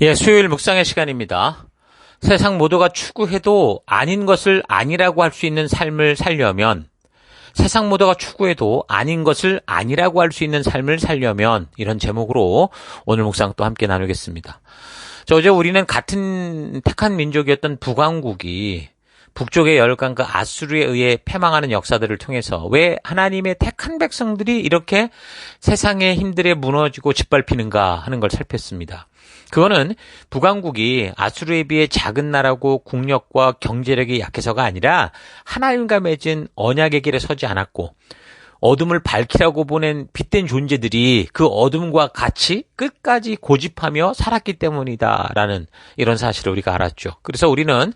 예, 수요일 묵상의 시간입니다. 세상 모두가 추구해도 아닌 것을 아니라고 할 수 있는 삶을 살려면, 세상 모두가 추구해도 아닌 것을 아니라고 할 수 있는 삶을 살려면, 이런 제목으로 오늘 묵상 또 함께 나누겠습니다. 어제 우리는 같은 택한 민족이었던 북왕국이 북쪽의 열강 그 아수르에 의해 패망하는 역사들을 통해서 왜 하나님의 택한 백성들이 이렇게 세상의 힘들에 무너지고 짓밟히는가 하는 걸 살폈습니다. 그거는 북왕국이 아수르에 비해 작은 나라고 국력과 경제력이 약해서가 아니라 하나님과 맺은 언약의 길에 서지 않았고 어둠을 밝히라고 보낸 빛된 존재들이 그 어둠과 같이 끝까지 고집하며 살았기 때문이다라는 이런 사실을 우리가 알았죠. 그래서 우리는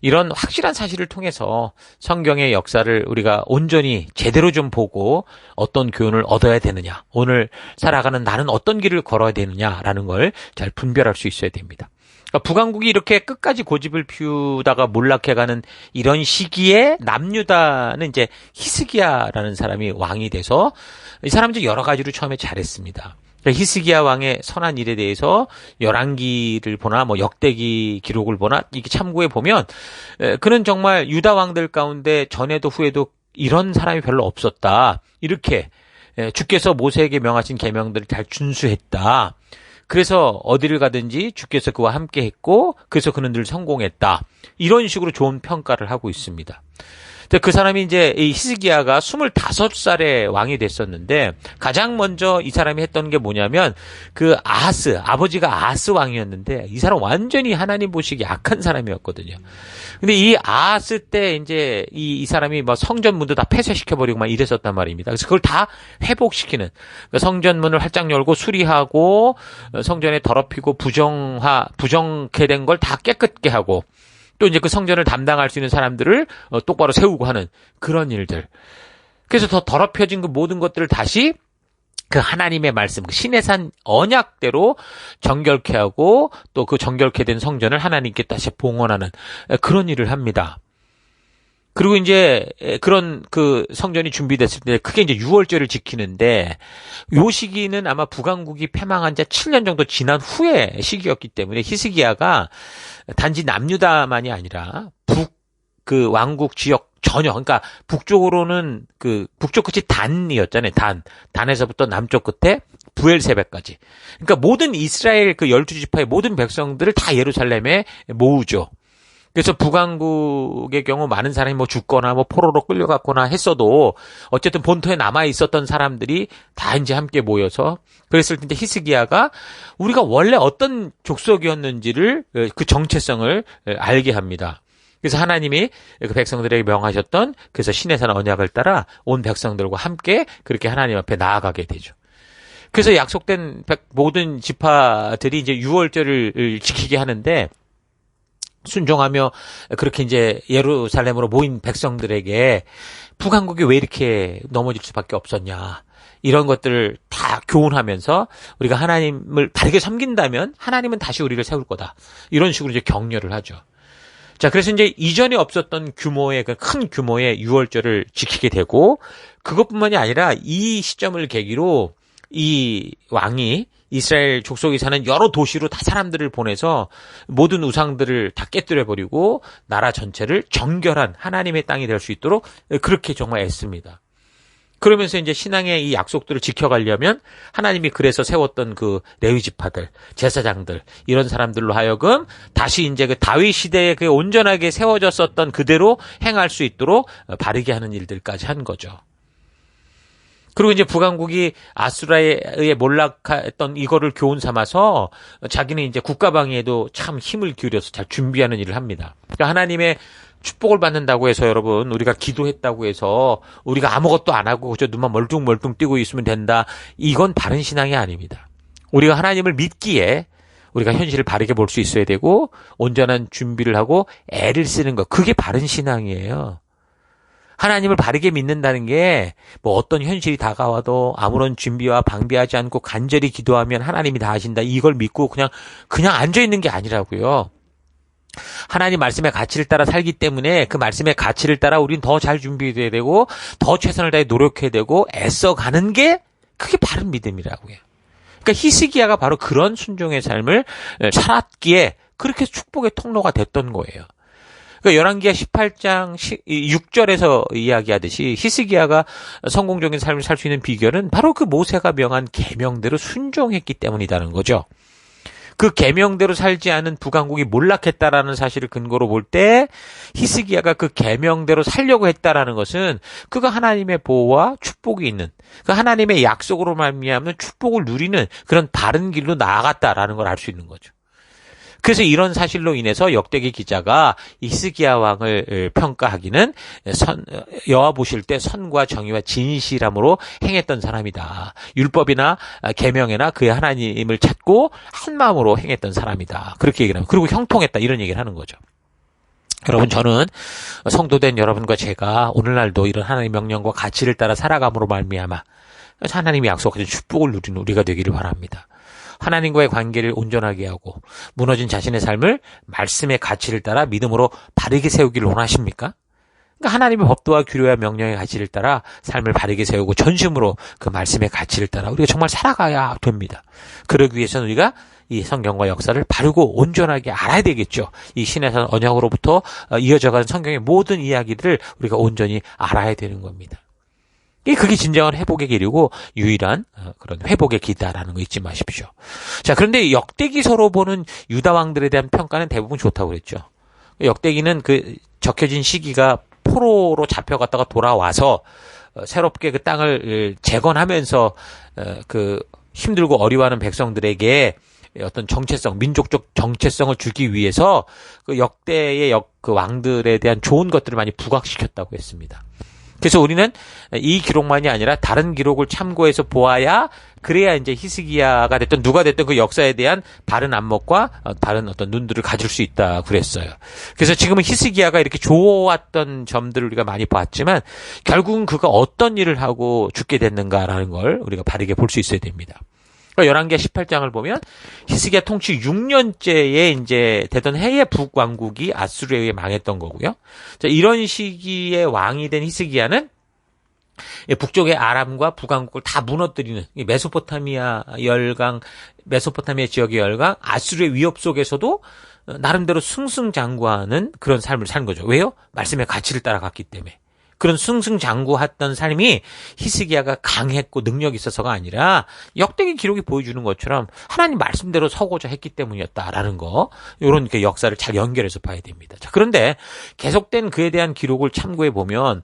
이런 확실한 사실을 통해서 성경의 역사를 우리가 온전히 제대로 좀 보고 어떤 교훈을 얻어야 되느냐, 오늘 살아가는 나는 어떤 길을 걸어야 되느냐라는 걸 잘 분별할 수 있어야 됩니다. 그러니까 북왕국이 이렇게 끝까지 고집을 피우다가 몰락해가는 이런 시기에 남유다는 이제 히스기야라는 사람이 왕이 돼서 이 사람은 이제 여러 가지로 처음에 잘했습니다. 그러니까 히스기야 왕의 선한 일에 대해서 열왕기를 보나 뭐 역대기 기록을 보나 이게 참고해 보면 그는 정말 유다 왕들 가운데 전에도 후에도 이런 사람이 별로 없었다. 이렇게 주께서 모세에게 명하신 계명들을 잘 준수했다. 그래서 어디를 가든지 주께서 그와 함께 했고 그래서 그는 늘 성공했다. 이런 식으로 좋은 평가를 하고 있습니다. 그 사람이 이제 이 히스기야가 25살에 왕이 됐었는데 가장 먼저 이 사람이 했던 게 뭐냐면 그 아하스, 아버지가 아하스 왕이었는데 이 사람 완전히 하나님 보시기 약한 사람이었거든요. 근데 이 아하스 때 이제 이 사람이 뭐 성전문도 다 폐쇄시켜버리고 막 이랬었단 말입니다. 그래서 그걸 다 회복시키는 그러니까 성전문을 활짝 열고 수리하고 성전에 더럽히고 부정케 된 걸 다 깨끗게 하고 또 이제 그 성전을 담당할 수 있는 사람들을 똑바로 세우고 하는 그런 일들. 그래서 더 더럽혀진 그 모든 것들을 다시 그 하나님의 말씀, 그 신의 산 언약대로 정결케 하고 또 그 정결케 된 성전을 하나님께 다시 봉헌하는 그런 일을 합니다. 그리고 이제 그런 그 성전이 준비됐을 때 크게 이제 유월절을 지키는데 요 시기는 아마 북왕국이 패망한 지 7년 정도 지난 후의 시기였기 때문에 히스기야가 단지 남유다만이 아니라 그 왕국 지역 전혀 그러니까 북쪽으로는 그 북쪽 끝이 단이었잖아요. 단에서부터 남쪽 끝에 부엘세베까지. 그러니까 모든 이스라엘 그 12지파의 모든 백성들을 다 예루살렘에 모으죠. 그래서 북왕국의 경우 많은 사람이 뭐 죽거나 뭐 포로로 끌려갔거나 했어도 어쨌든 본토에 남아 있었던 사람들이 다 이제 함께 모여서 그랬을 때 히스기야가 우리가 원래 어떤 족속이었는지를 그 정체성을 알게 합니다. 그래서 하나님이 그 백성들에게 명하셨던 그래서 신의 산 언약을 따라 온 백성들과 함께 그렇게 하나님 앞에 나아가게 되죠. 그래서 약속된 모든 지파들이 이제 유월절을 지키게 하는데 순종하며 그렇게 이제 예루살렘으로 모인 백성들에게 북왕국이 왜 이렇게 넘어질 수밖에 없었냐. 이런 것들을 다 교훈하면서 우리가 하나님을 바르게 섬긴다면 하나님은 다시 우리를 세울 거다. 이런 식으로 이제 격려를 하죠. 자, 그래서 이제 이전에 없었던 규모의 큰 규모의 유월절을 지키게 되고 그것뿐만이 아니라 이 시점을 계기로 이 왕이 이스라엘 족속이 사는 여러 도시로 다 사람들을 보내서 모든 우상들을 다 깨뜨려버리고 나라 전체를 정결한 하나님의 땅이 될 수 있도록 그렇게 정말 애씁니다. 그러면서 이제 신앙의 이 약속들을 지켜가려면 하나님이 그래서 세웠던 그 레위 지파들, 제사장들 이런 사람들로 하여금 다시 이제 그 다윗 시대에 그 온전하게 세워졌었던 그대로 행할 수 있도록 바르게 하는 일들까지 한 거죠. 그리고 이제 북왕국이 아수라에 의해 몰락했던 이거를 교훈 삼아서 자기는 이제 국가방위에도 참 힘을 기울여서 잘 준비하는 일을 합니다. 그러니까 하나님의 축복을 받는다고 해서 여러분 우리가 기도했다고 해서 우리가 아무것도 안 하고 그저 눈만 멀뚱멀뚱 뜨고 있으면 된다. 이건 바른 신앙이 아닙니다. 우리가 하나님을 믿기에 우리가 현실을 바르게 볼 수 있어야 되고 온전한 준비를 하고 애를 쓰는 것. 그게 바른 신앙이에요. 하나님을 바르게 믿는다는 게 뭐 어떤 현실이 다가와도 아무런 준비와 방비하지 않고 간절히 기도하면 하나님이 다 하신다. 이걸 믿고 그냥 앉아있는 게 아니라고요. 하나님 말씀의 가치를 따라 살기 때문에 그 말씀의 가치를 따라 우린 더 잘 준비해야 되고 더 최선을 다해 노력해야 되고 애써가는 게 그게 바른 믿음이라고요. 그러니까 히스기야가 바로 그런 순종의 삶을 살았기에 그렇게 축복의 통로가 됐던 거예요. 그러니까 열왕기하 18장 6절에서 이야기하듯이 히스기야가 성공적인 삶을 살 수 있는 비결은 바로 그 모세가 명한 계명대로 순종했기 때문이라는 거죠. 그 계명대로 살지 않은 북왕국이 몰락했다라는 사실을 근거로 볼 때 히스기야가 그 계명대로 살려고 했다라는 것은 그가 하나님의 보호와 축복이 있는 그 하나님의 약속으로 말미암는 축복을 누리는 그런 바른 길로 나아갔다라는 걸 알 수 있는 거죠. 그래서 이런 사실로 인해서 역대기 기자가 히스기야 왕을 평가하기는 여호와 보실 때 선과 정의와 진실함으로 행했던 사람이다. 율법이나 계명이나 그의 하나님을 찾고 한 마음으로 행했던 사람이다. 그렇게 얘기를 하면 그리고 형통했다 이런 얘기를 하는 거죠. 여러분 저는 성도된 여러분과 제가 오늘날도 이런 하나님의 명령과 가치를 따라 살아감으로 말미암아 하나님이 약속하신 축복을 누리는 우리가 되기를 바랍니다. 하나님과의 관계를 온전하게 하고 무너진 자신의 삶을 말씀의 가치를 따라 믿음으로 바르게 세우기를 원하십니까? 그러니까 하나님의 법도와 규례와 명령의 가치를 따라 삶을 바르게 세우고 전심으로 그 말씀의 가치를 따라 우리가 정말 살아가야 됩니다. 그러기 위해서는 우리가 이 성경과 역사를 바르고 온전하게 알아야 되겠죠. 이 신의 언약으로부터 이어져가는 성경의 모든 이야기들을 우리가 온전히 알아야 되는 겁니다. 그게 진정한 회복의 길이고 유일한 그런 회복의 길이다라는 거 잊지 마십시오. 자, 그런데 역대기서로 보는 유다 왕들에 대한 평가는 대부분 좋다고 그랬죠. 역대기는 그 적혀진 시기가 포로로 잡혀갔다가 돌아와서 새롭게 그 땅을 재건하면서 그 힘들고 어려워하는 백성들에게 어떤 정체성, 민족적 정체성을 주기 위해서 그 역대의 그 왕들에 대한 좋은 것들을 많이 부각시켰다고 했습니다. 그래서 우리는 이 기록만이 아니라 다른 기록을 참고해서 보아야 그래야 이제 히스기야가 됐든 누가 됐든 그 역사에 대한 바른 안목과 바른 어떤 눈들을 가질 수 있다 그랬어요. 그래서 지금은 히스기야가 이렇게 좋았던 점들을 우리가 많이 봤지만 결국은 그가 어떤 일을 하고 죽게 됐는가라는 걸 우리가 바르게 볼 수 있어야 됩니다. 열왕기하 18장을 보면 히스기야 통치 6년째에 이제 되던 해의 북왕국이 아수르에 의해 망했던 거고요. 자, 이런 시기에 왕이 된 히스기야는 북쪽의 아람과 북왕국을 다 무너뜨리는 메소포타미아 열강, 메소포타미아 지역의 열강, 아수르의 위협 속에서도 나름대로 승승장구하는 그런 삶을 산 거죠. 왜요? 말씀의 가치를 따라갔기 때문에. 그런 승승장구했던 삶이 히스기야가 강했고 능력이 있어서가 아니라 역대기 기록이 보여주는 것처럼 하나님 말씀대로 서고자 했기 때문이었다라는 거, 이런 역사를 잘 연결해서 봐야 됩니다. 자, 그런데 계속된 그에 대한 기록을 참고해 보면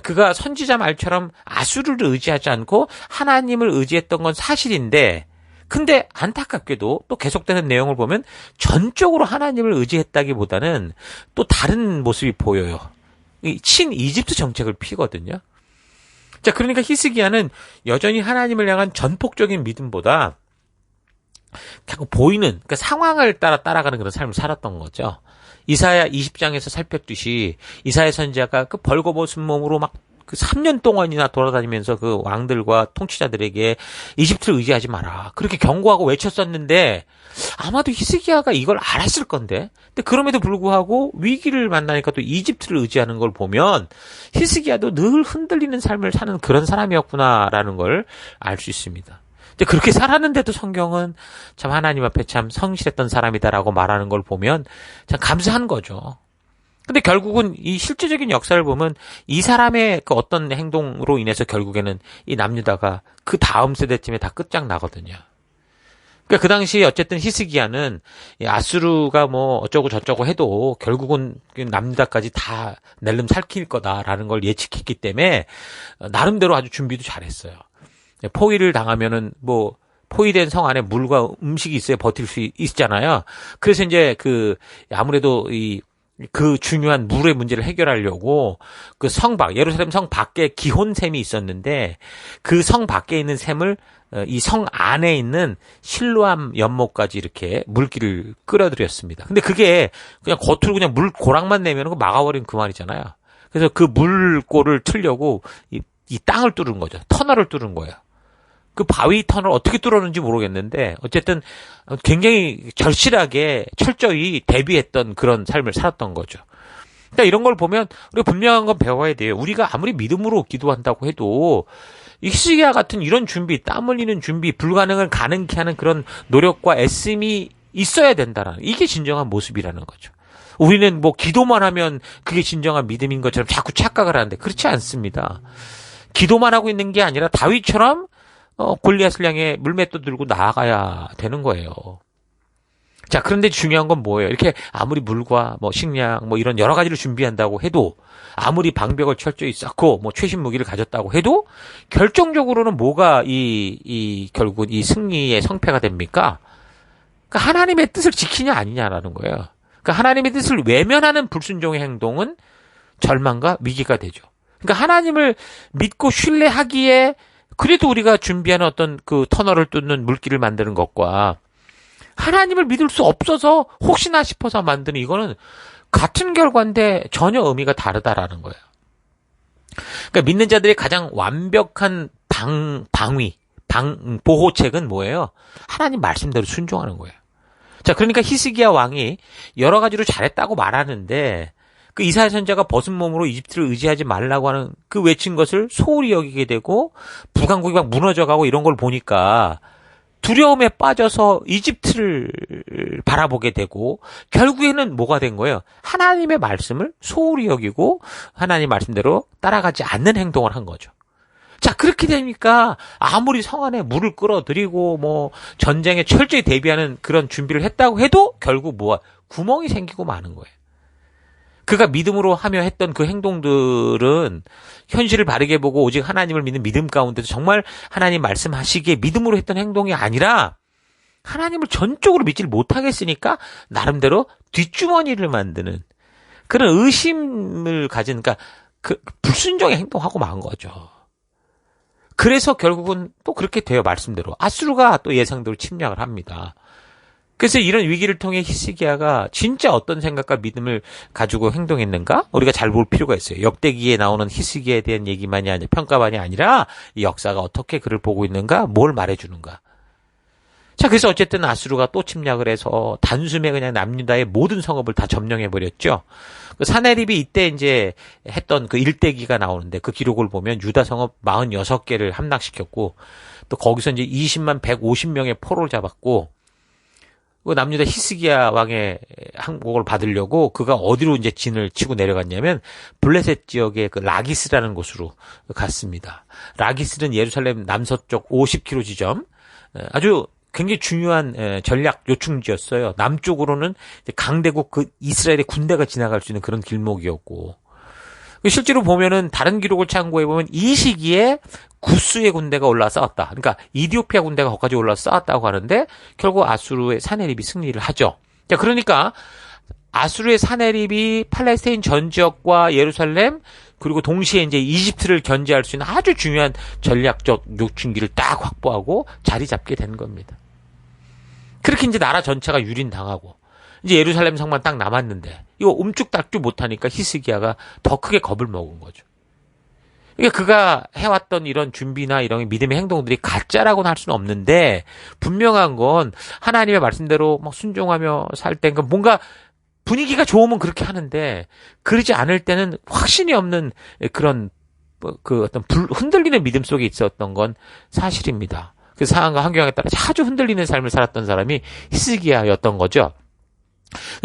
그가 선지자 말처럼 아수르를 의지하지 않고 하나님을 의지했던 건 사실인데, 근데 안타깝게도 또 계속되는 내용을 보면 전적으로 하나님을 의지했다기보다는 또 다른 모습이 보여요. 친 이집트 정책을 피거든요. 자, 그러니까 히스기야는 여전히 하나님을 향한 전폭적인 믿음보다 자꾸 보이는, 그러니까 상황을 따라가는 그런 삶을 살았던 거죠. 이사야 20장에서 살폈듯이 이사야 선지자가 그 벌거벗은 몸으로 막 그 3년 동안이나 돌아다니면서 그 왕들과 통치자들에게 이집트를 의지하지 마라, 그렇게 경고하고 외쳤었는데 아마도 히스기야가 이걸 알았을 건데, 근데 그럼에도 불구하고 위기를 만나니까 또 이집트를 의지하는 걸 보면 히스기야도 늘 흔들리는 삶을 사는 그런 사람이었구나라는 걸 알 수 있습니다. 그렇게 살았는데도 성경은 참 하나님 앞에 참 성실했던 사람이다라고 말하는 걸 보면 참 감사한 거죠. 근데 결국은 이 실제적인 역사를 보면 이 사람의 그 어떤 행동으로 인해서 결국에는 이 남유다가 그 다음 세대쯤에 다 끝장나거든요. 그러니까 그 당시 어쨌든 히스기야는 아수르가 뭐 어쩌고 저쩌고 해도 결국은 남유다까지 다 낼름 살킬 거다라는 걸 예측했기 때문에 나름대로 아주 준비도 잘했어요. 포위를 당하면은 뭐 포위된 성 안에 물과 음식이 있어야 버틸 수 있잖아요. 그래서 이제 아무래도 그 중요한 물의 문제를 해결하려고 그 성 밖, 예루살렘 성 밖에 기혼샘이 있었는데 그 성 밖에 있는 샘을 이 성 안에 있는 실로암 연못까지 이렇게 물길을 끌어들였습니다. 근데 그게 그냥 겉으로 그냥 물 고랑만 내면 막아버리면 그만이잖아요. 그래서 그 물골을 틀려고 이 땅을 뚫은 거죠. 터널을 뚫은 거예요. 그 바위 터널을 어떻게 뚫었는지 모르겠는데 어쨌든 굉장히 절실하게 철저히 대비했던 그런 삶을 살았던 거죠. 그러니까 이런 걸 보면 우리가 분명한 건 배워야 돼요. 우리가 아무리 믿음으로 기도한다고 해도 이 히스기야 같은 이런 준비, 땀 흘리는 준비, 불가능을 가능케 하는 그런 노력과 애씀이 있어야 된다라는, 이게 진정한 모습이라는 거죠. 우리는 뭐 기도만 하면 그게 진정한 믿음인 것처럼 자꾸 착각을 하는데 그렇지 않습니다. 기도만 하고 있는 게 아니라 다윗처럼 골리앗을 향해 물맷도 들고 나아가야 되는 거예요. 자, 그런데 중요한 건 뭐예요? 이렇게 아무리 물과 뭐 식량 뭐 이런 여러 가지를 준비한다고 해도, 아무리 방벽을 철저히 쌓고 뭐 최신 무기를 가졌다고 해도 결정적으로는 뭐가 결국 이 승리의 성패가 됩니까? 그러니까 하나님의 뜻을 지키냐 아니냐라는 거예요. 그러니까 하나님의 뜻을 외면하는 불순종의 행동은 절망과 위기가 되죠. 그러니까 하나님을 믿고 신뢰하기에 그래도 우리가 준비하는 어떤 그 터널을 뚫는 물길을 만드는 것과 하나님을 믿을 수 없어서 혹시나 싶어서 만드는, 이거는 같은 결과인데 전혀 의미가 다르다라는 거예요. 그러니까 믿는 자들의 가장 완벽한 보호책은 뭐예요? 하나님 말씀대로 순종하는 거예요. 자, 그러니까 히스기야 왕이 여러 가지로 잘했다고 말하는데 그 이사야 선지자가 벗은 몸으로 이집트를 의지하지 말라고 하는 그 외친 것을 소홀히 여기게 되고 북왕국이 막 무너져가고 이런 걸 보니까 두려움에 빠져서 이집트를 바라보게 되고 결국에는 뭐가 된 거예요? 하나님의 말씀을 소홀히 여기고 하나님 말씀대로 따라가지 않는 행동을 한 거죠. 자, 그렇게 되니까 아무리 성 안에 물을 끌어들이고 뭐 전쟁에 철저히 대비하는 그런 준비를 했다고 해도 결국 구멍이 생기고 마는 거예요. 그가 믿음으로 하며 했던 그 행동들은 현실을 바르게 보고 오직 하나님을 믿는 믿음 가운데서 정말 하나님 말씀하시기에 믿음으로 했던 행동이 아니라 하나님을 전적으로 믿지를 못하겠으니까 나름대로 뒷주머니를 만드는 그런 의심을 가진, 그러니까 그 불순종의 행동하고 만 거죠. 그래서 결국은 또 그렇게 돼요. 말씀대로 아수르가 또 예상대로 침략을 합니다. 그래서 이런 위기를 통해 히스기야가 진짜 어떤 생각과 믿음을 가지고 행동했는가? 우리가 잘 볼 필요가 있어요. 역대기에 나오는 히스기야에 대한 얘기만이 아니라, 평가만이 아니라 이 역사가 어떻게 그를 보고 있는가? 뭘 말해주는가? 자, 그래서 어쨌든 아수르가 또 침략을 해서 단숨에 그냥 남유다의 모든 성읍을 다 점령해버렸죠. 그 사네립이 이때 이제 했던 그 일대기가 나오는데 그 기록을 보면 유다 성읍 46개를 함락시켰고 또 거기서 이제 20만 150명의 포로를 잡았고, 그 남유다 히스기야 왕의 항복을 받으려고 그가 어디로 이제 진을 치고 내려갔냐면 블레셋 지역의 그 라기스라는 곳으로 갔습니다. 라기스는 예루살렘 남서쪽 50km 지점, 아주 굉장히 중요한 전략 요충지였어요. 남쪽으로는 강대국 그 이스라엘의 군대가 지나갈 수 있는 그런 길목이었고, 실제로 보면은 다른 기록을 참고해 보면 이 시기에 구스의 군대가 올라 싸웠다. 그러니까 이디오피아 군대가 거기까지 올라 싸웠다고 하는데 결국 아수르의 사네립이 승리를 하죠. 자, 그러니까 아수르의 사네립이 팔레스타인 전 지역과 예루살렘 그리고 동시에 이제 이집트를 견제할 수 있는 아주 중요한 전략적 요충지를 딱 확보하고 자리 잡게 된 겁니다. 그렇게 이제 나라 전체가 유린당하고 이제 예루살렘 성만 딱 남았는데 이거 움쭉달쭉 못하니까 히스기야가 더 크게 겁을 먹은 거죠. 그러니까 그가 해왔던 이런 준비나 이런 믿음의 행동들이 가짜라고는 할 수는 없는데 분명한 건 하나님의 말씀대로 막 순종하며 살 때 뭔가 분위기가 좋으면 그렇게 하는데 그러지 않을 때는 확신이 없는 그런 그 어떤 흔들리는 믿음 속에 있었던 건 사실입니다. 그 상황과 환경에 따라 아주 흔들리는 삶을 살았던 사람이 히스기야였던 거죠.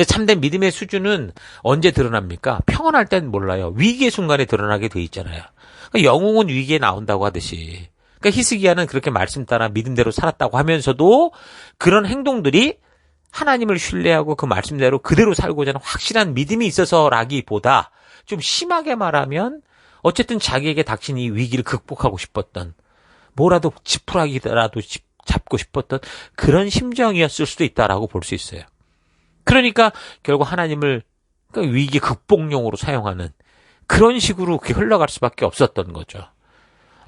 참된 믿음의 수준은 언제 드러납니까? 평온할 땐 몰라요. 위기의 순간에 드러나게 돼 있잖아요. 그러니까 영웅은 위기에 나온다고 하듯이. 그러니까 히스기야는 그렇게 말씀 따라 믿음대로 살았다고 하면서도 그런 행동들이 하나님을 신뢰하고 그 말씀대로 그대로 살고자 하는 확실한 믿음이 있어서라기보다 좀 심하게 말하면 어쨌든 자기에게 닥친 이 위기를 극복하고 싶었던, 뭐라도 지푸라기라도 잡고 싶었던 그런 심정이었을 수도 있다라고 볼 수 있어요. 그러니까 결국 하나님을 위기 극복용으로 사용하는 그런 식으로 그렇게 흘러갈 수밖에 없었던 거죠.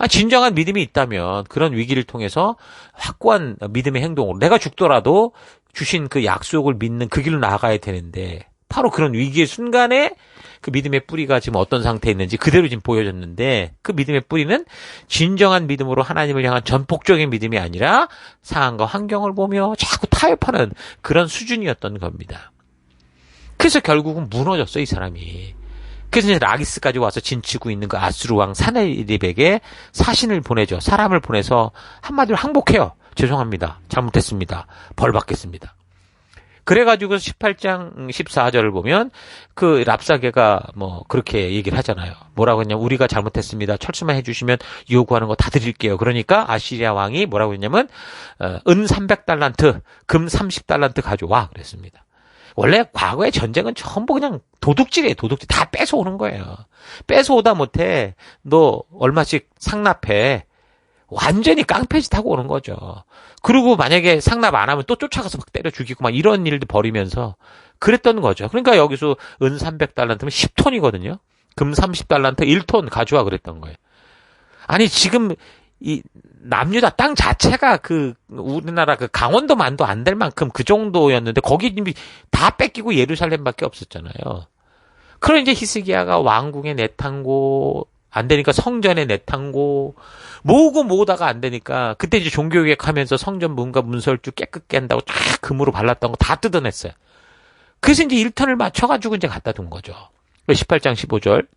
진정한 믿음이 있다면 그런 위기를 통해서 확고한 믿음의 행동으로 내가 죽더라도 주신 그 약속을 믿는 그 길로 나아가야 되는데, 바로 그런 위기의 순간에 그 믿음의 뿌리가 지금 어떤 상태에 있는지 그대로 지금 보여졌는데, 그 믿음의 뿌리는 진정한 믿음으로 하나님을 향한 전폭적인 믿음이 아니라 상황과 환경을 보며 자꾸 타협하는 그런 수준이었던 겁니다. 그래서 결국은 무너졌어, 이 사람이. 그래서 이제 라기스까지 와서 진치고 있는 그 아수르 왕 사네립에게 사신을 보내죠. 사람을 보내서 한마디로 항복해요. 죄송합니다. 잘못했습니다. 벌 받겠습니다. 그래가지고 18장 14절을 보면 그 랍사게가 뭐 그렇게 얘기를 하잖아요. 뭐라고 했냐면 우리가 잘못했습니다. 철수만 해주시면 요구하는 거 다 드릴게요. 그러니까 아시리아 왕이 뭐라고 했냐면 은 300달란트, 금 30달란트 가져와 그랬습니다. 원래 과거의 전쟁은 전부 그냥 도둑질이에요. 도둑질 다 뺏어오는 거예요. 뺏어오다 못해 너 얼마씩 상납해. 완전히 깡패짓 하고 오는 거죠. 그리고 만약에 상납 안 하면 또 쫓아가서 막 때려 죽이고 막 이런 일도 벌이면서 그랬던 거죠. 그러니까 여기서 은 300달란트면 10톤이거든요. 금 30달란트 1톤 가져와 그랬던 거예요. 아니 지금 이 남유다 땅 자체가 그 우리나라 그 강원도만도 안 될 만큼 그 정도였는데 거기 이미 다 뺏기고 예루살렘밖에 없었잖아요. 그럼 이제 히스기야가 왕궁에 내탕고 안 되니까 성전에 내탕고 모으고 모으다가 안 되니까 그때 이제 종교개혁하면서 성전 문과 문설주 깨끗게 한다고 쫙 금으로 발랐던 거 다 뜯어냈어요. 그래서 이제 1턴을 맞춰가지고 이제 갖다 둔 거죠. 18장 15절.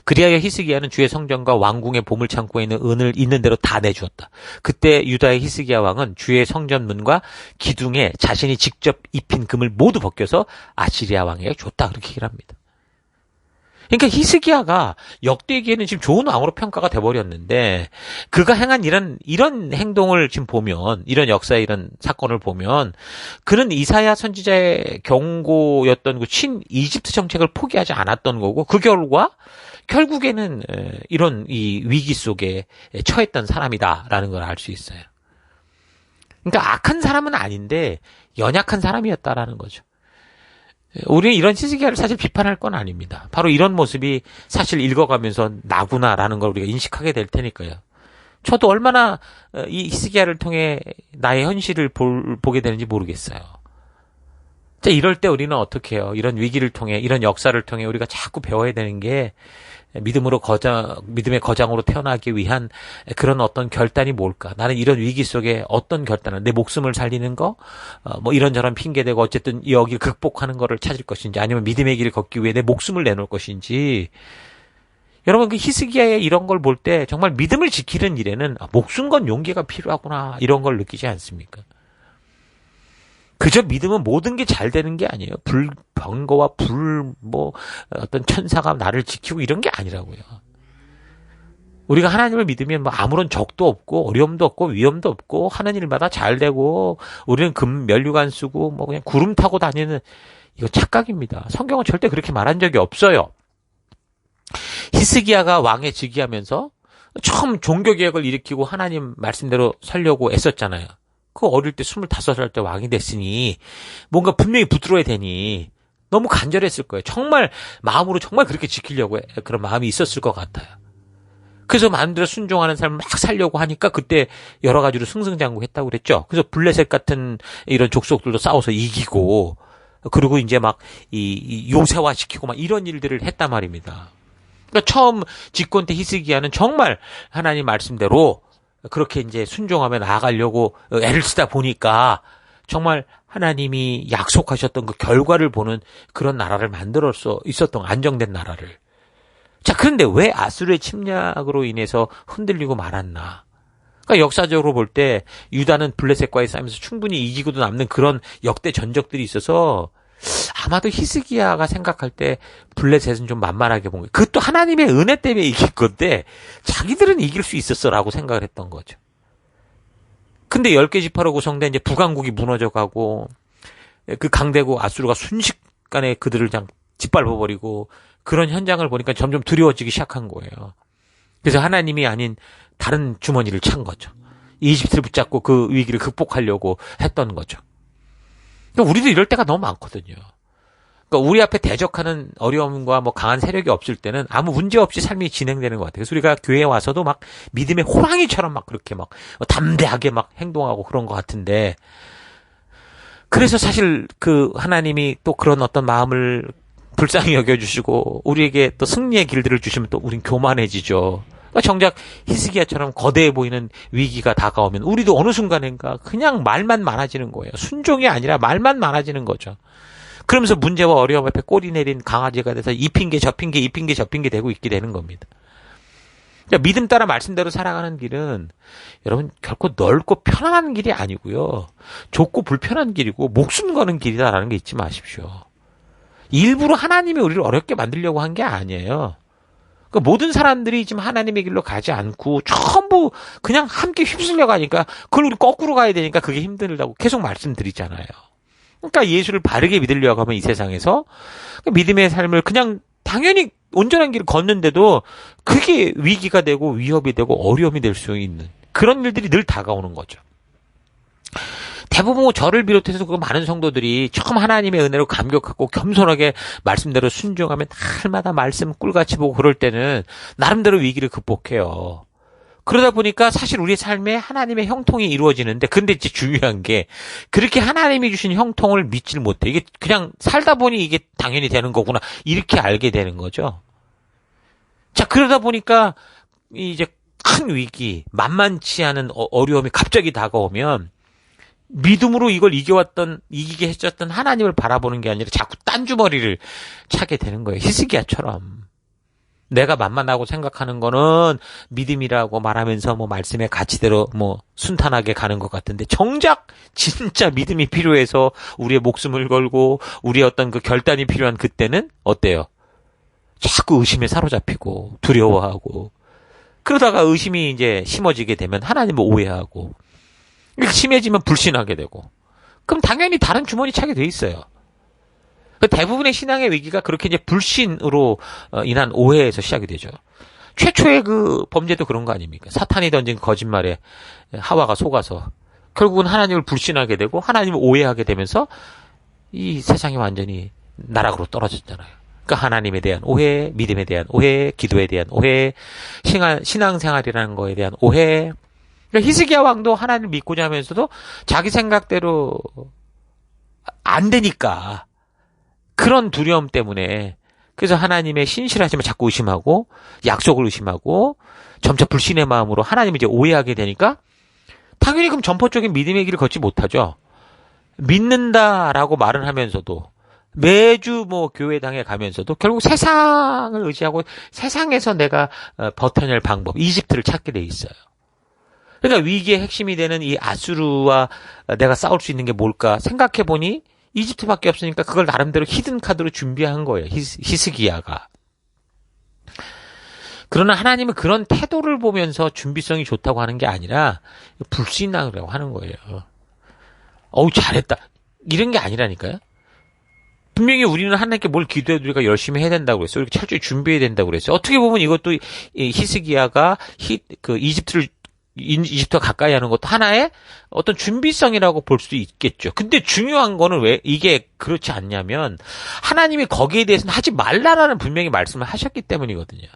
그리하여 히스기야는 주의 성전과 왕궁의 보물창고에 있는 은을 있는 대로 다 내주었다. 그때 유다의 히스기야 왕은 주의 성전 문과 기둥에 자신이 직접 입힌 금을 모두 벗겨서 아시리아 왕에게 줬다. 그렇게 얘기를 합니다. 그러니까 히스기야가 역대기에는 지금 좋은 왕으로 평가가 돼버렸는데 그가 행한 이런 행동을 지금 보면 이런 역사의 이런 사건을 보면 그는 이사야 선지자의 경고였던 그 이집트 정책을 포기하지 않았던 거고 그 결국에는 이런 이 위기 속에 처했던 사람이다라는 걸 알 수 있어요. 그러니까 악한 사람은 아닌데 연약한 사람이었다라는 거죠. 우리는 이런 히스기야를 사실 비판할 건 아닙니다. 바로 이런 모습이 사실 읽어가면서 나구나라는 걸 우리가 인식하게 될 테니까요. 저도 얼마나 이 히스기야를 통해 나의 현실을 보게 되는지 모르겠어요. 자, 이럴 때 우리는 어떻게 해요? 이런 위기를 통해, 이런 역사를 통해 우리가 자꾸 배워야 되는 게 믿음의 거장으로 태어나기 위한 그런 어떤 결단이 뭘까? 나는 이런 위기 속에 어떤 결단을, 내 목숨을 살리는 거, 뭐 이런저런 핑계대고 어쨌든 여기를 극복하는 거를 찾을 것인지 아니면 믿음의 길을 걷기 위해 내 목숨을 내놓을 것인지. 여러분, 그 히스기야의 이런 걸 볼 때 정말 믿음을 지키는 일에는 목숨 건 용기가 필요하구나. 이런 걸 느끼지 않습니까? 그저 믿으면 모든 게 잘 되는 게 아니에요. 병거와 어떤 천사가 나를 지키고 이런 게 아니라고요. 우리가 하나님을 믿으면 뭐 아무런 적도 없고 어려움도 없고 위험도 없고 하는 일마다 잘 되고 우리는 면류관 쓰고 뭐 그냥 구름 타고 다니는 이거 착각입니다. 성경은 절대 그렇게 말한 적이 없어요. 히스기야가 왕에 즉위하면서 처음 종교개혁을 일으키고 하나님 말씀대로 살려고 애썼잖아요. 그 어릴 때 25살 때 왕이 됐으니 뭔가 분명히 붙들어야 되니 너무 간절했을 거예요. 정말 마음으로 정말 그렇게 지키려고 그런 마음이 있었을 것 같아요. 그래서 마음대로 순종하는 삶을 막 살려고 하니까 그때 여러 가지로 승승장구했다고 그랬죠. 그래서 블레셋 같은 이런 족속들도 싸워서 이기고 그리고 이제 막 이 요새화 시키고 막 이런 일들을 했단 말입니다. 그러니까 처음 집권 때 히스기야는 정말 하나님 말씀대로 그렇게 이제 순종하며 나아가려고 애를 쓰다 보니까 정말 하나님이 약속하셨던 그 결과를 보는 그런 나라를 만들 수 있었던 안정된 나라를. 자, 그런데 왜 아수르의 침략으로 인해서 흔들리고 말았나? 그러니까 역사적으로 볼 때 유다는 블레셋과의 싸움에서 충분히 이기고도 남는 그런 역대 전적들이 있어서 아마도 히스기야가 생각할 때 블레셋은 좀 만만하게 본 거예요. 그것도 하나님의 은혜 때문에 이길 건데 자기들은 이길 수 있었어라고 생각을 했던 거죠. 근데 10개 지파로 구성된 이제 북왕국이 무너져가고 그 강대국 아수르가 순식간에 그들을 그냥 짓밟아버리고 그런 현장을 보니까 점점 두려워지기 시작한 거예요. 그래서 하나님이 아닌 다른 주머니를 찬 거죠. 이집트를 붙잡고 그 위기를 극복하려고 했던 거죠. 우리도 이럴 때가 너무 많거든요. 그러니까 우리 앞에 대적하는 어려움과 뭐 강한 세력이 없을 때는 아무 문제 없이 삶이 진행되는 것 같아요. 그래서 우리가 교회에 와서도 막 믿음의 호랑이처럼 막 그렇게 막 담대하게 막 행동하고 그런 것 같은데 그래서 사실 그 하나님이 또 그런 어떤 마음을 불쌍히 여겨주시고 우리에게 또 승리의 길들을 주시면 또 우린 교만해지죠. 그러니까 정작 히스기야처럼 거대해 보이는 위기가 다가오면 우리도 어느 순간인가 그냥 말만 많아지는 거예요. 순종이 아니라 말만 많아지는 거죠. 그러면서 문제와 어려움 앞에 꼬리 내린 강아지가 돼서 이 핑계 저 핑계 이 핑계 저 핑계 대고 있게 되는 겁니다. 그러니까 믿음 따라 말씀대로 살아가는 길은 여러분 결코 넓고 편안한 길이 아니고요. 좁고 불편한 길이고 목숨 거는 길이다라는 게 잊지 마십시오. 일부러 하나님이 우리를 어렵게 만들려고 한 게 아니에요. 그러니까 모든 사람들이 지금 하나님의 길로 가지 않고 전부 그냥 함께 휩쓸려 가니까 그걸 우리 거꾸로 가야 되니까 그게 힘들다고 계속 말씀드리잖아요. 그러니까 예수를 바르게 믿으려고 하면 이 세상에서 믿음의 삶을 그냥 당연히 온전한 길을 걷는데도 그게 위기가 되고 위협이 되고 어려움이 될 수 있는 그런 일들이 늘 다가오는 거죠. 대부분 저를 비롯해서 그 많은 성도들이 처음 하나님의 은혜로 감격하고 겸손하게 말씀대로 순종하면 날마다 말씀 꿀같이 보고 그럴 때는 나름대로 위기를 극복해요. 그러다 보니까 사실 우리의 삶에 하나님의 형통이 이루어지는데 근데 이제 중요한 게 그렇게 하나님이 주신 형통을 믿질 못해. 이게 그냥 살다 보니 이게 당연히 되는 거구나 이렇게 알게 되는 거죠. 자, 그러다 보니까 이제 큰 위기, 만만치 않은 어려움이 갑자기 다가오면 믿음으로 이걸 이기게 해줬던 하나님을 바라보는 게 아니라 자꾸 딴주머리를 차게 되는 거예요. 히스기야처럼. 내가 만만하고 생각하는 거는 믿음이라고 말하면서 뭐 말씀의 가치대로 뭐 순탄하게 가는 것 같은데 정작 진짜 믿음이 필요해서 우리의 목숨을 걸고 우리의 어떤 그 결단이 필요한 그때는 어때요? 자꾸 의심에 사로잡히고 두려워하고 그러다가 의심이 이제 심어지게 되면 하나님을 오해하고 이렇게 심해지면 불신하게 되고 그럼 당연히 다른 주머니 차게 돼 있어요. 대부분의 신앙의 위기가 그렇게 이제 불신으로 인한 오해에서 시작이 되죠. 최초의 그 범죄도 그런 거 아닙니까? 사탄이 던진 거짓말에 하와가 속아서 결국은 하나님을 불신하게 되고 하나님을 오해하게 되면서 이 세상이 완전히 나락으로 떨어졌잖아요. 그러니까 하나님에 대한 오해, 믿음에 대한 오해, 기도에 대한 오해, 신앙생활이라는 거에 대한 오해. 그러니까 히스기야 왕도 하나님을 믿고자 하면서도 자기 생각대로 안 되니까 그런 두려움 때문에 그래서 하나님의 신실하심을 자꾸 의심하고 약속을 의심하고 점차 불신의 마음으로 하나님을 이제 오해하게 되니까 당연히 그럼 전포적인 믿음의 길을 걷지 못하죠. 믿는다라고 말은 하면서도 매주 뭐 교회당에 가면서도 결국 세상을 의지하고 세상에서 내가 버텨낼 방법, 이집트를 찾게 돼 있어요. 그러니까 위기의 핵심이 되는 이 아수르와 내가 싸울 수 있는 게 뭘까 생각해 보니 이집트밖에 없으니까 그걸 나름대로 히든 카드로 준비한 거예요. 히스기야가. 그러나 하나님은 그런 태도를 보면서 준비성이 좋다고 하는 게 아니라 불신하라고 하는 거예요. 어우 잘했다. 이런 게 아니라니까요. 분명히 우리는 하나님께 뭘 기도해도 우리가 열심히 해야 된다고 그랬어요. 이렇게 철저히 준비해야 된다고 그랬어요. 어떻게 보면 이것도 히스기야가 이집트와 가까이 하는 것도 하나의 어떤 준비성이라고 볼 수 있겠죠. 근데 중요한 거는 왜 이게 그렇지 않냐면 하나님이 거기에 대해서는 하지 말라라는 분명히 말씀을 하셨기 때문이거든요.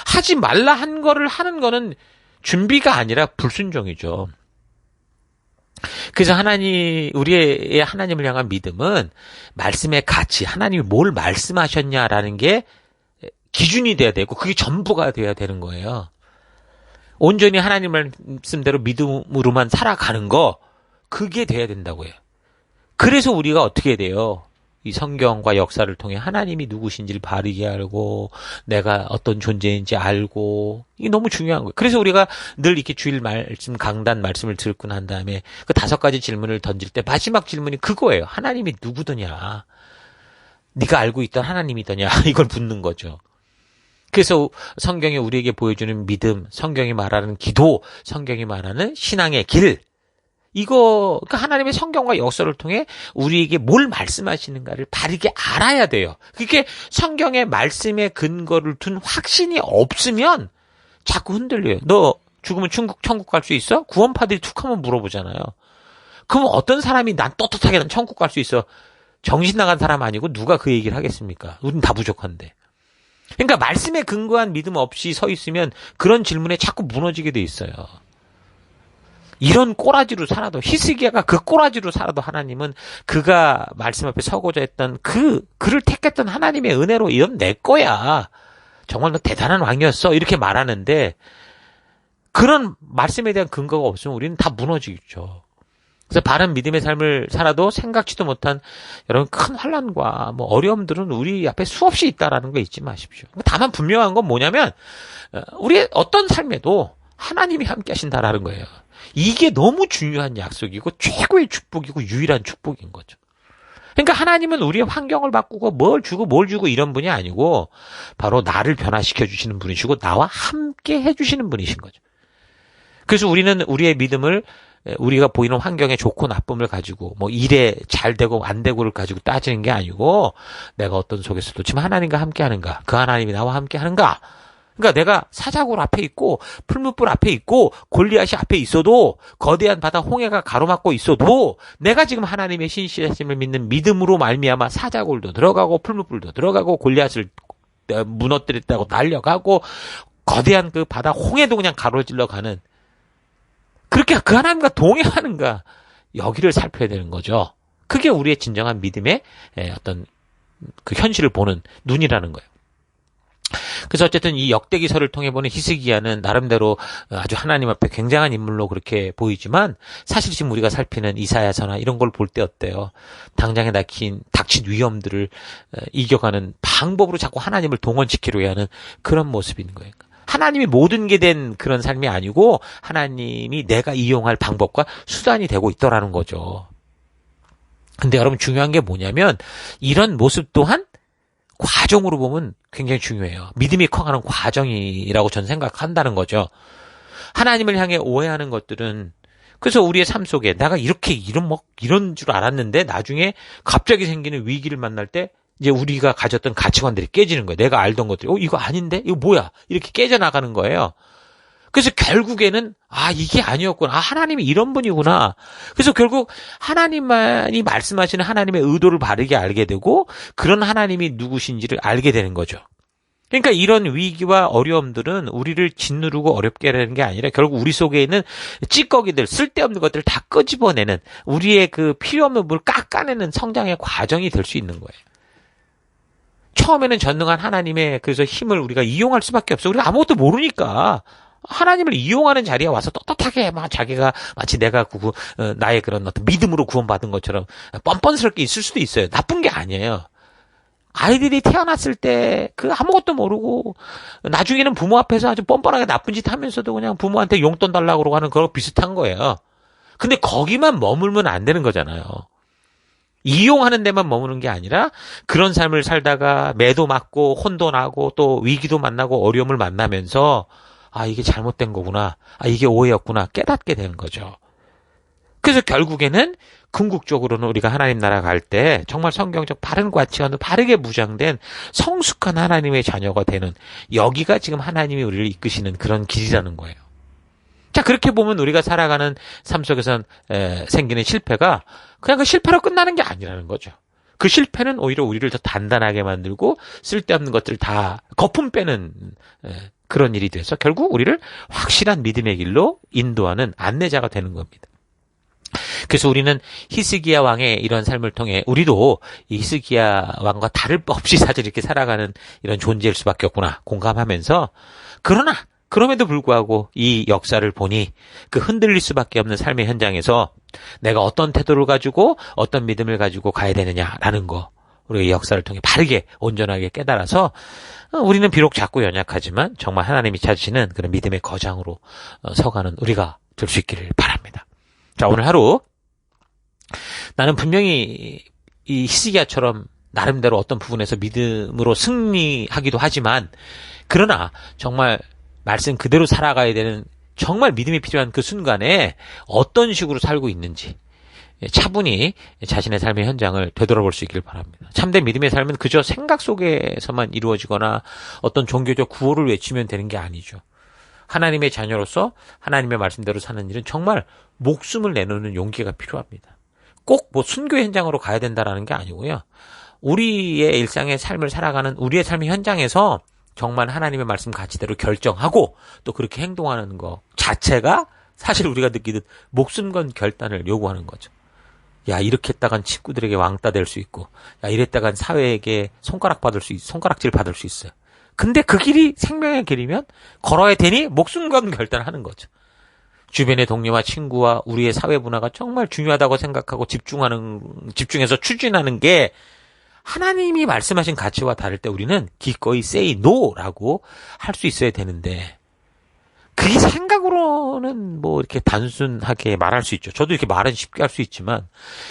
하지 말라 한 거를 하는 거는 준비가 아니라 불순종이죠. 그래서 우리의 하나님을 향한 믿음은 말씀의 가치, 하나님이 뭘 말씀하셨냐라는 게 기준이 돼야 되고 그게 전부가 돼야 되는 거예요. 온전히 하나님 말씀대로 믿음으로만 살아가는 거 그게 돼야 된다고 해요. 그래서 우리가 어떻게 돼요? 이 성경과 역사를 통해 하나님이 누구신지를 바르게 알고 내가 어떤 존재인지 알고 이게 너무 중요한 거예요. 그래서 우리가 늘 이렇게 주일 말씀 강단 말씀을 듣고 난 다음에 그 5가지 질문을 던질 때 마지막 질문이 그거예요. 하나님이 누구더냐? 네가 알고 있던 하나님이더냐? 이걸 묻는 거죠. 그래서 성경이 우리에게 보여주는 믿음, 성경이 말하는 기도, 성경이 말하는 신앙의 길, 이거 그러니까 하나님의 성경과 역사를 통해 우리에게 뭘 말씀하시는가를 바르게 알아야 돼요. 그게 성경의 말씀에 근거를 둔 확신이 없으면 자꾸 흔들려요. 너 죽으면 천국 갈 수 있어? 구원파들이 툭 한번 물어보잖아요. 그럼 어떤 사람이 난 떳떳하게 난 천국 갈 수 있어? 정신 나간 사람 아니고 누가 그 얘기를 하겠습니까? 우린 다 부족한데. 그러니까 말씀에 근거한 믿음 없이 서 있으면 그런 질문에 자꾸 무너지게 돼 있어요. 이런 꼬라지로 살아도 히스기야가 그 꼬라지로 살아도 하나님은 그가 말씀 앞에 서고자 했던 그를 택했던 하나님의 은혜로 이건 내 거야. 정말 너 대단한 왕이었어. 이렇게 말하는데 그런 말씀에 대한 근거가 없으면 우리는 다 무너지죠. 그래서 바른 믿음의 삶을 살아도 생각지도 못한 여러분 큰 환난과 뭐 어려움들은 우리 앞에 수없이 있다라는 거 잊지 마십시오. 다만 분명한 건 뭐냐면 우리의 어떤 삶에도 하나님이 함께 하신다라는 거예요. 이게 너무 중요한 약속이고 최고의 축복이고 유일한 축복인 거죠. 그러니까 하나님은 우리의 환경을 바꾸고 뭘 주고 이런 분이 아니고 바로 나를 변화시켜 주시는 분이시고 나와 함께 해주시는 분이신 거죠. 그래서 우리는 우리의 믿음을 우리가 보이는 환경의 좋고 나쁨을 가지고 뭐 일에 잘 되고 안 되고를 가지고 따지는 게 아니고 내가 어떤 속에서도 지금 하나님과 함께 하는가, 그 하나님이 나와 함께 하는가. 그러니까 내가 사자굴 앞에 있고 풀무불 앞에 있고 골리앗이 앞에 있어도 거대한 바다 홍해가 가로막고 있어도 내가 지금 하나님의 신실하심을 믿는 믿음으로 말미암아 사자굴도 들어가고 풀무불도 들어가고 골리앗을 무너뜨렸다고 날려가고 거대한 그 바다 홍해도 그냥 가로질러 가는, 그렇게 그 하나님과 동행하는가, 여기를 살펴야 되는 거죠. 그게 우리의 진정한 믿음의 어떤 그 현실을 보는 눈이라는 거예요. 그래서 어쨌든 이 역대기서를 통해 보는 히스기야는 나름대로 아주 하나님 앞에 굉장한 인물로 그렇게 보이지만 사실 지금 우리가 살피는 이사야서나 이런 걸 볼 때 어때요? 당장에 닥친 위험들을 이겨가는 방법으로 자꾸 하나님을 동원시키려 하는 그런 모습인 거예요. 하나님이 모든 게 된 그런 삶이 아니고 하나님이 내가 이용할 방법과 수단이 되고 있더라는 거죠. 근데 여러분 중요한 게 뭐냐면 이런 모습 또한 과정으로 보면 굉장히 중요해요. 믿음이 커가는 과정이라고 저는 생각한다는 거죠. 하나님을 향해 오해하는 것들은, 그래서 우리의 삶 속에 내가 이런 줄 알았는데 나중에 갑자기 생기는 위기를 만날 때 이제 우리가 가졌던 가치관들이 깨지는 거예요. 내가 알던 것들이 이거 아닌데? 이거 뭐야? 이렇게 깨져나가는 거예요. 그래서 결국에는 이게 아니었구나. 하나님이 이런 분이구나. 그래서 결국 하나님만이 말씀하시는 하나님의 의도를 바르게 알게 되고 그런 하나님이 누구신지를 알게 되는 거죠. 그러니까 이런 위기와 어려움들은 우리를 짓누르고 어렵게 하는 게 아니라 결국 우리 속에 있는 찌꺼기들, 쓸데없는 것들을 다 끄집어내는, 우리의 그 필요 없는 물 깎아내는 성장의 과정이 될 수 있는 거예요. 처음에는 전능한 하나님의 그래서 힘을 우리가 이용할 수밖에 없어. 우리가 아무것도 모르니까 하나님을 이용하는 자리에 와서 떳떳하게 막 자기가 마치 내가 나의 그런 어떤 믿음으로 구원받은 것처럼 뻔뻔스럽게 있을 수도 있어요. 나쁜 게 아니에요. 아이들이 태어났을 때 아무것도 모르고 나중에는 부모 앞에서 아주 뻔뻔하게 나쁜 짓 하면서도 그냥 부모한테 용돈 달라고 그러고 하는 그거 비슷한 거예요. 근데 거기만 머물면 안 되는 거잖아요. 이용하는 데만 머무는 게 아니라 그런 삶을 살다가 매도 맞고 혼도 나고 또 위기도 만나고 어려움을 만나면서 이게 잘못된 거구나. 이게 오해였구나. 깨닫게 되는 거죠. 그래서 결국에는 궁극적으로는 우리가 하나님 나라 갈 때 정말 성경적 바른 가치관으로 바르게 무장된 성숙한 하나님의 자녀가 되는, 여기가 지금 하나님이 우리를 이끄시는 그런 길이라는 거예요. 자, 그렇게 보면 우리가 살아가는 삶 속에서 생기는 실패가 그냥 그 실패로 끝나는 게 아니라는 거죠. 그 실패는 오히려 우리를 더 단단하게 만들고 쓸데없는 것들을 다 거품 빼는 그런 일이 돼서 결국 우리를 확실한 믿음의 길로 인도하는 안내자가 되는 겁니다. 그래서 우리는 히스기야 왕의 이런 삶을 통해 우리도 이 히스기야 왕과 다를 바 없이 사실 이렇게 살아가는 이런 존재일 수밖에 없구나 공감하면서, 그러나 그럼에도 불구하고 이 역사를 보니 그 흔들릴 수밖에 없는 삶의 현장에서 내가 어떤 태도를 가지고 어떤 믿음을 가지고 가야 되느냐라는 거, 우리가 이 역사를 통해 바르게 온전하게 깨달아서 우리는 비록 작고 연약하지만 정말 하나님이 찾으시는 그런 믿음의 거장으로 서가는 우리가 될 수 있기를 바랍니다. 자, 오늘 하루 나는 분명히 이 히스기야처럼 나름대로 어떤 부분에서 믿음으로 승리하기도 하지만, 그러나 정말 말씀 그대로 살아가야 되는 정말 믿음이 필요한 그 순간에 어떤 식으로 살고 있는지 차분히 자신의 삶의 현장을 되돌아볼 수 있길 바랍니다. 참된 믿음의 삶은 그저 생각 속에서만 이루어지거나 어떤 종교적 구호를 외치면 되는 게 아니죠. 하나님의 자녀로서 하나님의 말씀대로 사는 일은 정말 목숨을 내놓는 용기가 필요합니다. 꼭 순교 현장으로 가야 된다라는 게 아니고요. 우리의 일상의 삶을 살아가는 우리의 삶의 현장에서 정말 하나님의 말씀 가치대로 결정하고 또 그렇게 행동하는 것 자체가 사실 우리가 느끼듯 목숨 건 결단을 요구하는 거죠. 야, 이렇게 했다간 친구들에게 왕따 될 수 있고, 야, 이랬다간 사회에게 손가락질 받을 수 있어요. 근데 그 길이 생명의 길이면 걸어야 되니 목숨 건 결단을 하는 거죠. 주변의 동료와 친구와 우리의 사회 문화가 정말 중요하다고 생각하고 집중해서 추진하는 게 하나님이 말씀하신 가치와 다를 때 우리는 기꺼이 say no라고 할 수 있어야 되는데, 그게 생각으로는 뭐 이렇게 단순하게 말할 수 있죠. 저도 이렇게 말은 쉽게 할 수 있지만,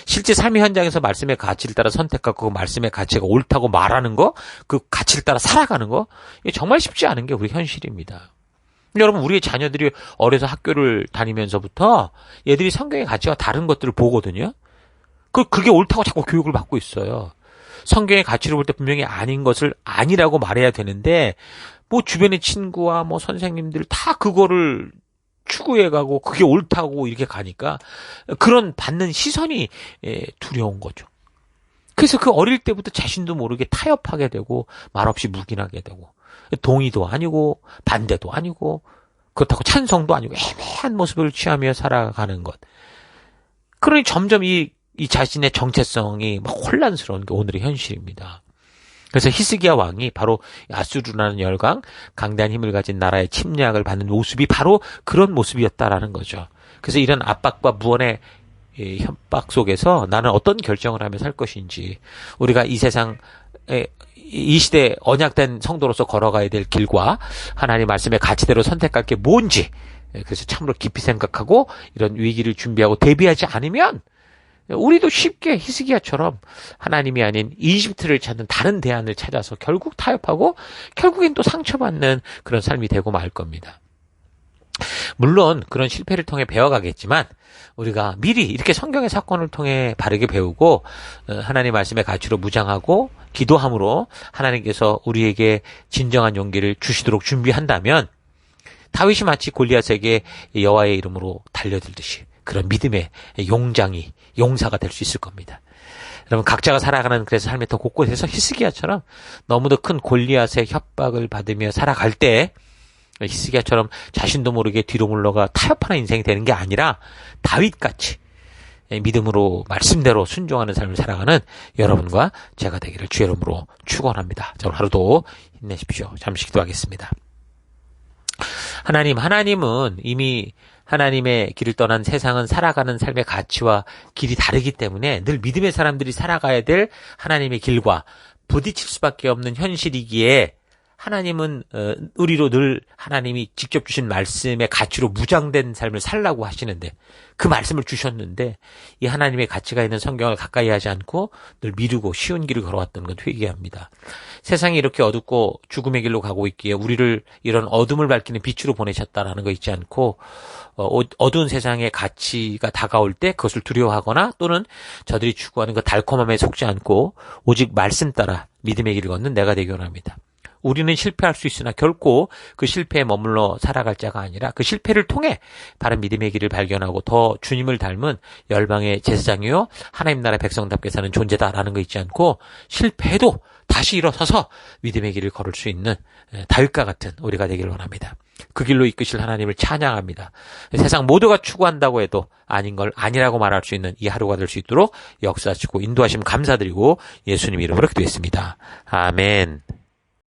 실제 삶의 현장에서 말씀의 가치를 따라 선택하고 그 말씀의 가치가 옳다고 말하는 거, 그 가치를 따라 살아가는 거, 이게 정말 쉽지 않은 게 우리 현실입니다. 여러분, 우리의 자녀들이 어려서 학교를 다니면서부터 얘들이 성경의 가치와 다른 것들을 보거든요. 그게 옳다고 자꾸 교육을 받고 있어요. 성경의 가치를 볼 때 분명히 아닌 것을 아니라고 말해야 되는데, 뭐 주변의 친구와 뭐 선생님들 다 그거를 추구해가고 그게 옳다고 이렇게 가니까 그런 받는 시선이 두려운 거죠. 그래서 그 어릴 때부터 자신도 모르게 타협하게 되고 말없이 묵인하게 되고, 동의도 아니고 반대도 아니고 그렇다고 찬성도 아니고 애매한 모습을 취하며 살아가는 것. 그러니 점점 이 자신의 정체성이 막 혼란스러운 게 오늘의 현실입니다. 그래서 히스기야 왕이 바로 아수르라는 열강, 강대한 힘을 가진 나라의 침략을 받는 모습이 바로 그런 모습이었다라는 거죠. 그래서 이런 압박과 무언의 협박 속에서 나는 어떤 결정을 하며 살 것인지, 우리가 이 세상에 이 시대에 언약된 성도로서 걸어가야 될 길과 하나님 말씀의 가치대로 선택할 게 뭔지, 그래서 참으로 깊이 생각하고 이런 위기를 준비하고 대비하지 않으면 우리도 쉽게 히스기야처럼 하나님이 아닌 이집트를 찾는 다른 대안을 찾아서 결국 타협하고 결국엔 또 상처받는 그런 삶이 되고 말 겁니다. 물론 그런 실패를 통해 배워가겠지만 우리가 미리 이렇게 성경의 사건을 통해 바르게 배우고 하나님 말씀의 가치로 무장하고 기도함으로 하나님께서 우리에게 진정한 용기를 주시도록 준비한다면 다윗이 마치 골리앗에게 여호와의 이름으로 달려들듯이 그런 믿음의 용사가 될 수 있을 겁니다. 여러분, 각자가 살아가는 그래서 삶의 더 곳곳에서 히스기야처럼 너무도 큰 골리앗의 협박을 받으며 살아갈 때 히스기야처럼 자신도 모르게 뒤로 물러가 타협하는 인생이 되는 게 아니라 다윗같이 믿음으로 말씀대로 순종하는 삶을 살아가는 여러분과 제가 되기를 주의 이름으로 축원합니다. 자, 오늘 하루도 힘내십시오. 잠시 기도하겠습니다. 하나님은 이미 하나님의 길을 떠난 세상은 살아가는 삶의 가치와 길이 다르기 때문에 늘 믿음의 사람들이 살아가야 될 하나님의 길과 부딪힐 수밖에 없는 현실이기에 하나님은 우리로 늘 하나님이 직접 주신 말씀의 가치로 무장된 삶을 살라고 하시는데, 그 말씀을 주셨는데 이 하나님의 가치가 있는 성경을 가까이 하지 않고 늘 미루고 쉬운 길을 걸어왔던 건 회개합니다. 세상이 이렇게 어둡고 죽음의 길로 가고 있기에 우리를 이런 어둠을 밝히는 빛으로 보내셨다라는 거 잊지 않고 어두운 세상의 가치가 다가올 때 그것을 두려워하거나 또는 저들이 추구하는 그 달콤함에 속지 않고 오직 말씀 따라 믿음의 길을 걷는 내가 되기 원합니다. 우리는 실패할 수 있으나 결코 그 실패에 머물러 살아갈 자가 아니라 그 실패를 통해 바른 믿음의 길을 발견하고 더 주님을 닮은 열방의 제사장이요 하나님 나라의 백성답게 사는 존재다라는 거 잊지 않고 실패해도 다시 일어서서 믿음의 길을 걸을 수 있는 다윗과 같은 우리가 되기를 원합니다. 그 길로 이끄실 하나님을 찬양합니다. 세상 모두가 추구한다고 해도 아닌 걸 아니라고 말할 수 있는 이 하루가 될 수 있도록 역사하시고 인도하심 감사드리고 예수님 이름으로 기도했습니다. 아멘.